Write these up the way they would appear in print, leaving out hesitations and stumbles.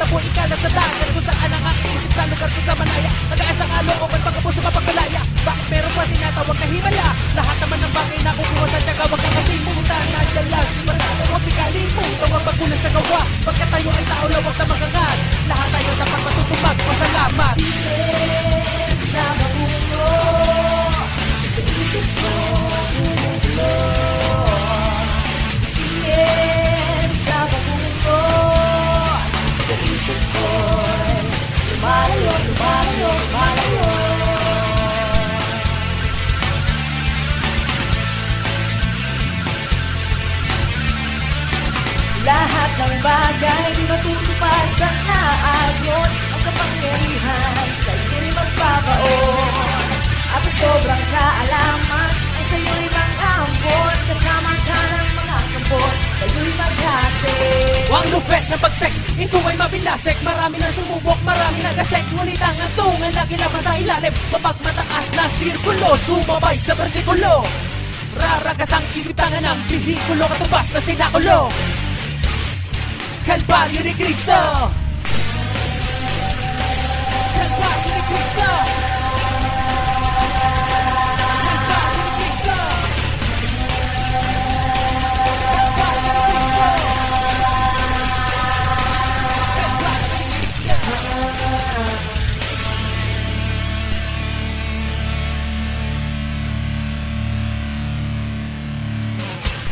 apoy ikalat sa dagat, kung saan ang aking isip sa lugar ko sa Manaya. Nagaan sa kalooban, pagkapuso mapagkalaya. Bakit meron pa tinatawag na himala? Lahat naman ng bagay na kukuha sa tiyaga, wag kang kalimutan. Nagdalag si Manaya, huwag ikalimutan, huwag pagkunan sa gawa. Pagkat tayo ay tao na huwag na magangat. Lahat tayo dapat matutupag, pasalamat. Singin sa mabuno, sa isip ko bumubulo. Singin sa mabuno, sa isip ko lumalayo, lumalayo, lumalayo. Lahat ng bagay di matutupad sa naayon. Ang kapangyarihan sa'yo rin magbabaon. At ang sobrang kaalaman ay sa'yo'y mag-ambon. Kasama ka ng mga kampon, tayo'y maghasik. Ang lupet ng pagsek, ito ay mabilasek. Marami nang sumubok, marami nang gasek. Ngunit ang antungan lagi naman sa ilalim. Kapag mataas na sirkulo, sumabay sa bersikulo. Raragas ang isip tangan ng bihikulo, katubas na sinakulo. Kalbaryo ni Cristo, Kalbaryo ni Cristo, Kalbaryo ni Cristo, Kalbaryo ni Cristo, Kalbaryo ni Cristo.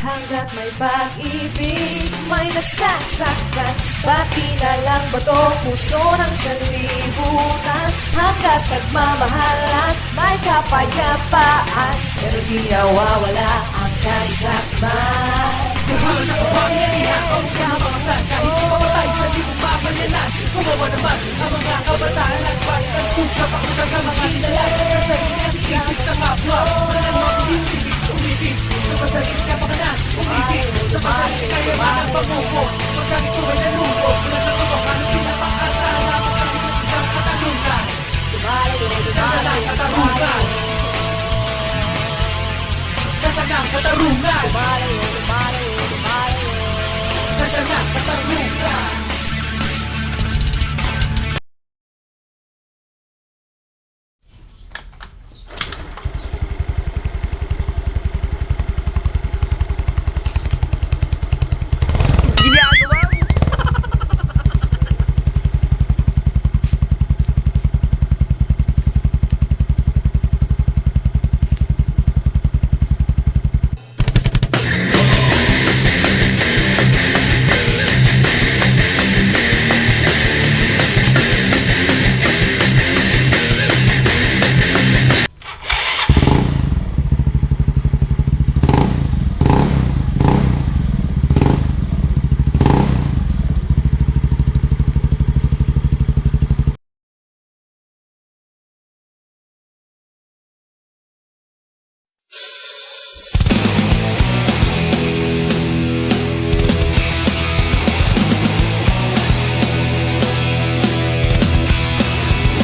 Hanggat may pag-ibig, may nasasaktan. Ba't di na lang ba to puso ng sanlibutan? Hanggat nagmamahalan, may kapayapaan. Pero di nawawala ang kasakman. Kusama sa kapangyarihan, ang sa mga plan. Kahit mamatay sa libong mapalyanas, kumawa naman ang mga kabataan at pagkantong sa pakutan sa mga nilalang. Kasarili ang isip sa kapwa, walang mag-ibig, umibig. Sa pasalit ka pa ka na, umibig. Sa pasalit kayo man ang pagmuko. Pagsakit ko ay